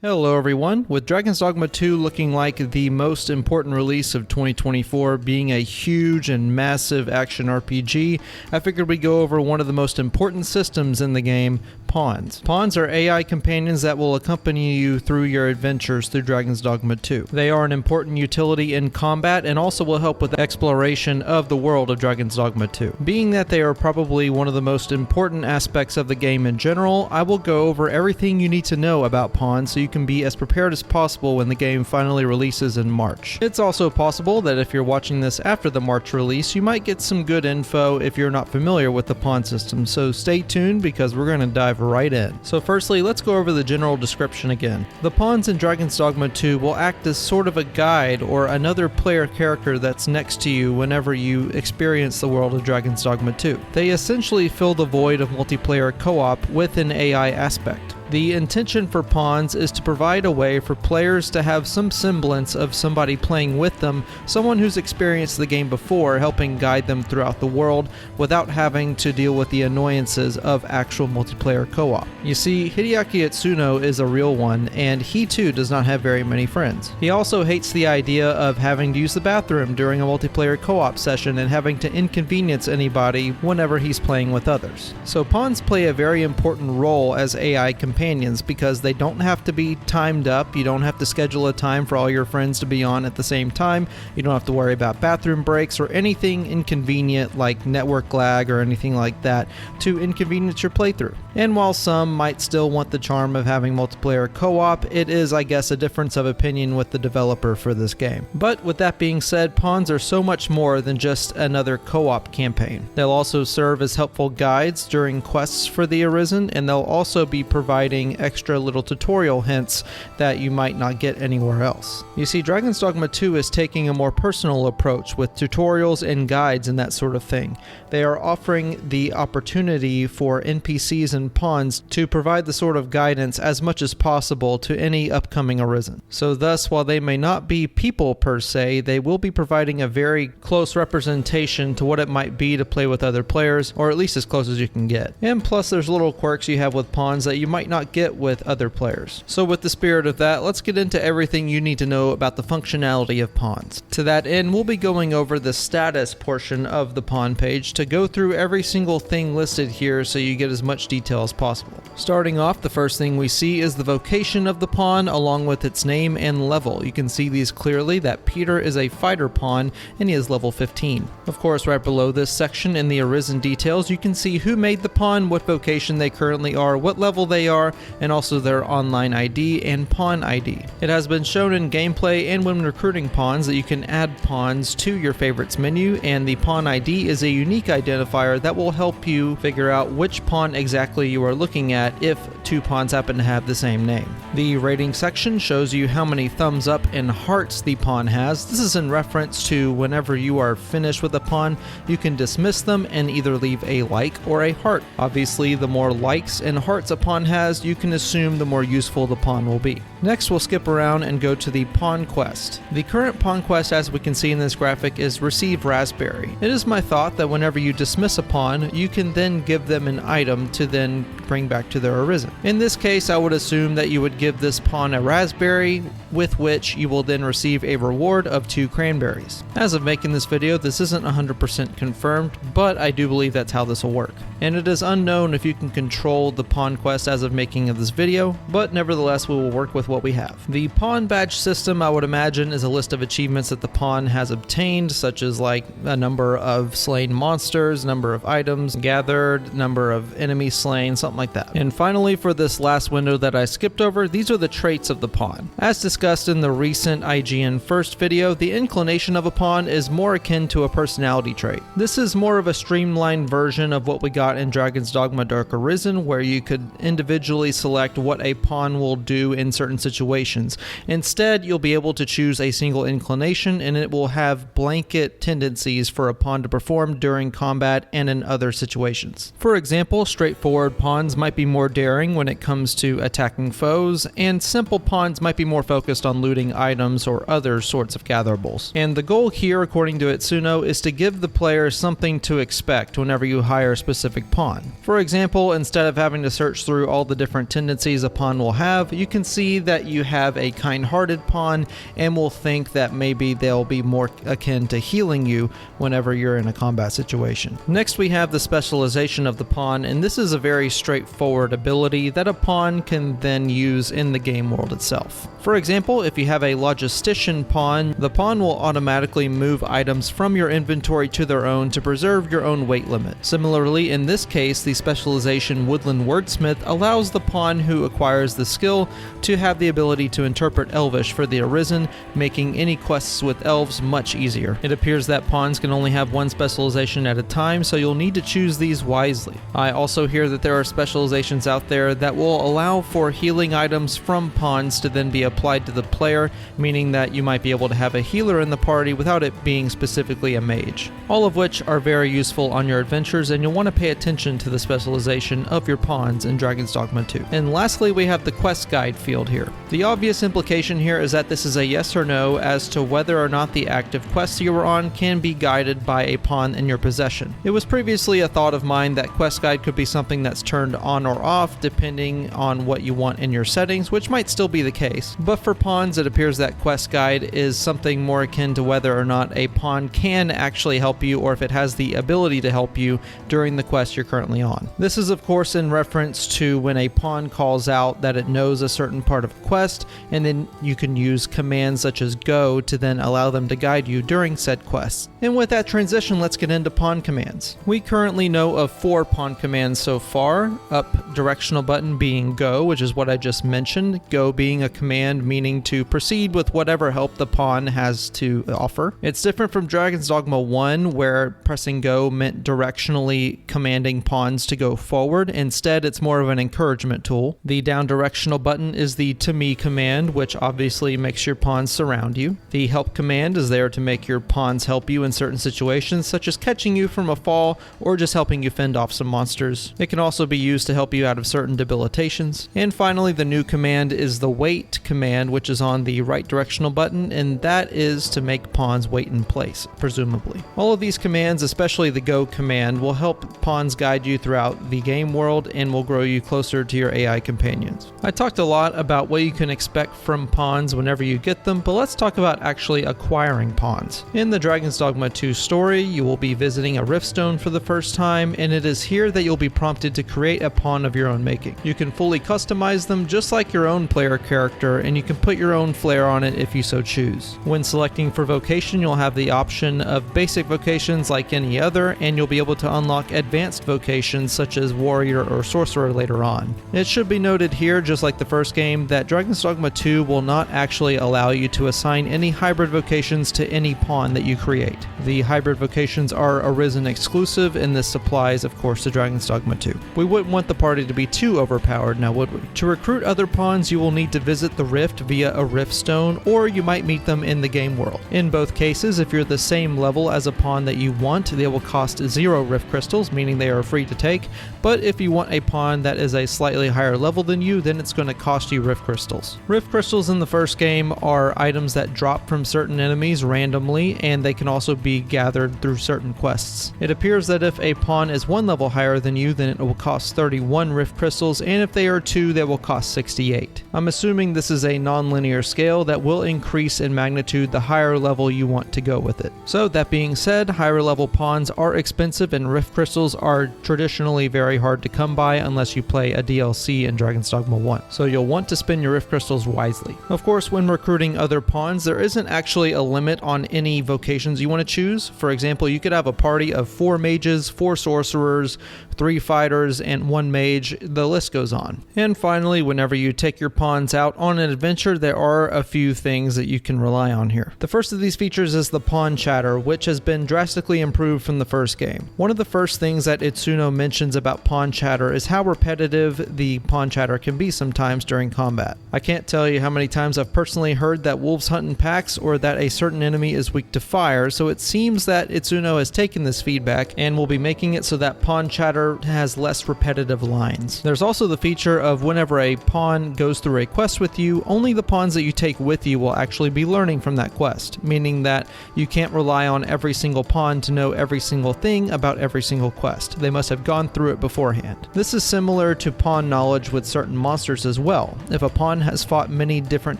Hello everyone. With Dragon's Dogma 2 looking like the most important release of 2024, being a huge and massive action RPG, I figured we'd go over one of the most important systems in the game, PAWNS. PAWNS are AI companions that will accompany you through your adventures through Dragon's Dogma 2. They are an important utility in combat and also will help with exploration of the world of Dragon's Dogma 2. Being that they are probably one of the most important aspects of the game in general, I will go over everything you need to know about PAWNS so you can be as prepared as possible when the game finally releases in March. It's also possible that if you're watching this after the March release, you might get some good info if you're not familiar with the PAWNS system, so stay tuned because we're going to dive right in. So firstly, let's go over the general description again. The PAWNS in Dragon's Dogma 2 will act as sort of a guide or another player character that's next to you whenever you experience the world of Dragon's Dogma 2. They essentially fill the void of multiplayer co-op with an AI aspect. The intention for PAWNS is to provide a way for players to have some semblance of somebody playing with them, someone who's experienced the game before, helping guide them throughout the world without having to deal with the annoyances of actual multiplayer co-op. You see, Hideaki Itsuno is a real one, and he too does not have very many friends. He also hates the idea of having to use the bathroom during a multiplayer co-op session and having to inconvenience anybody whenever he's playing with others. So PAWNS play a very important role as AI companions because they don't have to be timed up. You don't have to schedule a time for all your friends to be on at the same time. You don't have to worry about bathroom breaks or anything inconvenient like network lag or anything like that to inconvenience your playthrough. And while some might still want the charm of having multiplayer co-op, it is, I guess, a difference of opinion with the developer for this game. But with that being said, PAWNS are so much more than just another co-op campaign. They'll also serve as helpful guides during quests for the Arisen, and they'll also be providing extra little tutorial hints that you might not get anywhere else. You see, Dragon's Dogma 2 is taking a more personal approach with tutorials and guides and that sort of thing. They are offering the opportunity for NPCs and pawns to provide the sort of guidance as much as possible to any upcoming Arisen. So thus, while they may not be people per se, they will be providing a very close representation to what it might be to play with other players, or at least as close as you can get. And plus, there's little quirks you have with pawns that you might not get with other players. So with the spirit of that, let's get into everything you need to know about the functionality of PAWNS. To that end, we'll be going over the status portion of the pawn page to go through every single thing listed here so you get as much detail as possible. Starting off, the first thing we see is the vocation of the pawn along with its name and level. You can see these clearly that Peter is a fighter pawn and he is level 15. Of course, right below this section in the Arisen details, you can see who made the pawn, what vocation they currently are, what level they are, and also their online ID and pawn ID. It has been shown in gameplay and when recruiting pawns that you can add pawns to your favorites menu, and the pawn ID is a unique identifier that will help you figure out which pawn exactly you are looking at if two pawns happen to have the same name. The rating section shows you how many thumbs up and hearts the pawn has. This is in reference to whenever you are finished with a pawn, you can dismiss them and either leave a like or a heart. Obviously, the more likes and hearts a pawn has, you can assume the more useful the pawn will be. Next, we'll skip around and go to the pawn quest. The current pawn quest, as we can see in this graphic, is Receive Raspberry. It is my thought that whenever you dismiss a pawn, you can then give them an item to then bring back to their Arisen. In this case, I would assume that you would give this pawn a raspberry, with which you will then receive a reward of 2 cranberries. As of making this video, this isn't 100% confirmed, but I do believe that's how this will work. And it is unknown if you can control the pawn quest as of making of this video, but nevertheless we will work with what we have. The pawn badge system, I would imagine, is a list of achievements that the pawn has obtained, such as like a number of slain monsters, number of items gathered, number of enemies slain, something like that. And finally, for this last window that I skipped over, these are the traits of the pawn. As discussed in the recent IGN First video, the inclination of a pawn is more akin to a personality trait. This is more of a streamlined version of what we got in Dragon's Dogma Dark Arisen, where you could individually select what a pawn will do in certain situations. Instead, you'll be able to choose a single inclination, and it will have blanket tendencies for a pawn to perform during combat and in other situations. For example, straightforward pawns might be more daring boring when it comes to attacking foes, and simple pawns might be more focused on looting items or other sorts of gatherables. And the goal here, according to Itsuno, is to give the player something to expect whenever you hire a specific pawn. For example, instead of having to search through all the different tendencies a pawn will have, you can see that you have a kind-hearted pawn and will think that maybe they'll be more akin to healing you whenever you're in a combat situation. Next, we have the specialization of the pawn, and this is a very straightforward ability that a pawn can then use in the game world itself. For example, if you have a logistician pawn, the pawn will automatically move items from your inventory to their own to preserve your own weight limit. Similarly, in this case, the specialization woodland wordsmith allows the pawn who acquires the skill to have the ability to interpret Elvish for the Arisen, making any quests with elves much easier. It appears that pawns can only have one specialization at a time, so you'll need to choose these wisely. I also hear that there are specializations out there that will allow for healing items from pawns to then be applied to the player, meaning that you might be able to have a healer in the party without it being specifically a mage. All of which are very useful on your adventures, and you'll want to pay attention to the specialization of your pawns in Dragon's Dogma 2. And lastly, we have the quest guide field here. The obvious implication here is that this is a yes or no as to whether or not the active quest you are on can be guided by a pawn in your possession. It was previously a thought of mine that quest guide could be something that's turned on or off depending on what you want in your settings, which might still be the case. But for pawns, it appears that quest guide is something more akin to whether or not a pawn can actually help you, or if it has the ability to help you during the quest you're currently on. This is of course in reference to when a pawn calls out that it knows a certain part of a quest, and then you can use commands such as go to then allow them to guide you during said quests. And with that transition, let's get into pawn commands. We currently know of 4 pawn commands so far. Up directional button being go, which is what I just mentioned. Go being a command meaning to proceed with whatever help the pawn has to offer. It's different from Dragon's Dogma 1, where pressing go meant directionally commanding pawns to go forward. Instead, it's more of an encouragement tool. The down directional button is the to me command, which obviously makes your pawns surround you. The help command is there to make your pawns help you in certain situations, such as catching you from a fall or just helping you fend off some monsters. It can also be used to help you out of certain debilitations. And finally, the new command is the wait command, which is on the right directional button, and that is to make pawns wait in place, presumably. All of these commands, especially the go command, will help pawns guide you throughout the game world and will grow you closer to your AI companions. I talked a lot about what you can expect from pawns whenever you get them, but let's talk about actually acquiring pawns. In the Dragon's Dogma 2 story, you will be visiting a Riftstone for the first time, and it is here that you'll be prompted to create a pawn of your own making. You can fully customize them just like your own player character, and you can put your own flair on it if you so choose. When selecting for vocation, you'll have the option of basic vocations like any other, and you'll be able to unlock advanced vocations such as warrior or sorcerer later on. It should be noted here, just like the first game, that Dragon's Dogma 2 will not actually allow you to assign any hybrid vocations to any pawn that you create. The hybrid vocations are Arisen exclusive, and this applies of course to Dragon's Dogma 2. We wouldn't want the party to be too overpowered now, would we? To recruit other pawns, you will need to visit the Rift via a Riftstone, or you might meet them in the game world. In both cases, if you're the same level as a pawn that you want, they will cost 0 Rift Crystals, meaning they are free to take, but if you want a pawn that is a slightly higher level than you, then it's going to cost you Rift Crystals. Rift Crystals in the first game are items that drop from certain enemies randomly, and they can also be gathered through certain quests. It appears that if a pawn is 1 level higher than you, then it will cost 31 Rift Crystals, and if they are 2, they will cost 68. I'm assuming this is a non-linear scale that will increase in magnitude the higher level you want to go with it. So that being said, higher level pawns are expensive, and Rift Crystals are traditionally very hard to come by unless you play a DLC in Dragon's Dogma 1. So you'll want to spend your Rift Crystals wisely. Of course, when recruiting other pawns, there isn't actually a limit on any vocations you want to choose. For example, you could have a party of 4 mages, 4 sorcerers, 3 fighters, and 1 mage. The list goes on. And finally, whenever you take your pawns out on an adventure, there are a few things that you can rely on here. The first of these features is the pawn chatter, which has been drastically improved from the first game. One of the first things that Itsuno mentions about pawn chatter is how repetitive the pawn chatter can be sometimes during combat. I can't tell you how many times I've personally heard that wolves hunt in packs or that a certain enemy is weak to fire, so it seems that Itsuno has taken this feedback and will be making it so that pawn chatter has less repetitive lines. There's also the feature of whenever a pawn goes through a quest with you, only the pawns that you take with you will actually be learning from that quest, meaning that you can't rely on every single pawn to know every single thing about every single quest. They must have gone through it beforehand. This is similar to pawn knowledge with certain monsters as well. If a pawn has fought many different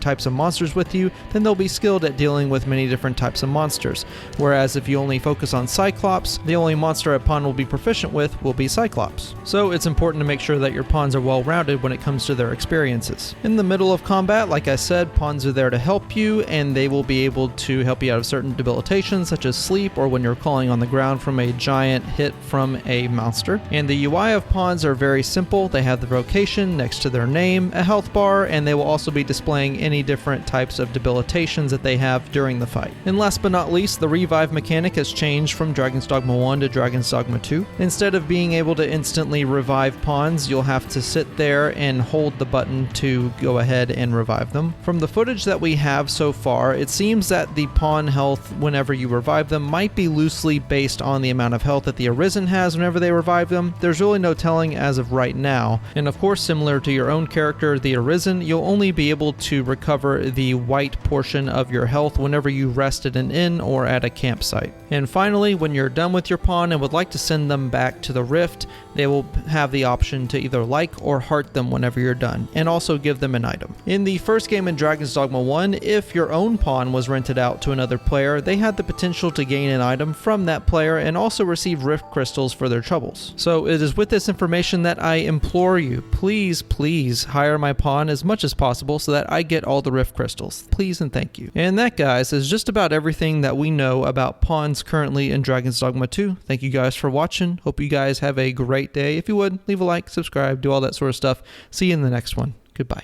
types of monsters with you, then they'll be skilled at dealing with many different types of monsters. Whereas if you only focus on Cyclops, the only monster a pawn will be proficient with will be Cyclops. So it's important to make sure that your pawns are well rounded when it comes to their experiences. In the middle of combat, like I said, pawns are there to help you, and they will be able to help you out of certain debilitations such as sleep or when you're calling on the ground from a giant hit from a monster. And the UI of pawns are very simple. They have the vocation next to their name, a health bar, and they will also be displaying any different types of debilitations that they have during the fight. And last but not least, the revive mechanic has changed from Dragon's Dogma 1 to Dragon's Dogma 2. Instead of being able to instantly revive pawns, you'll have to sit there and hold the button to go ahead and revive them. From the footage that we have so far, it seems that the pawn health whenever you revive them might be loosely based on the amount of health that the Arisen has whenever they revive them. There's really no telling as of right now. And of course, similar to your own character, the Arisen, you'll only be able to recover the white portion of your health whenever you rest at an inn or at a campsite. And finally, when you're done with your pawn and would like to send them back to the Rift, they will have the option to either like or heart them whenever you're done, and also give them an item. In the first game in Dragon's Dogma 1, if your own pawn was rented out to another player, they had the potential to gain an item from that player and also receive Rift Crystals for their troubles. So it is with this information that I implore you, please hire my pawn as much as possible so that I get all the Rift Crystals. Please and thank you. And that, guys, is just about everything that we know about pawns currently in Dragon's Dogma 2. Thank you guys for watching. Hope you guys have a great day. If you would, leave a like, subscribe, do all that sort of stuff. See you in the next one. Goodbye.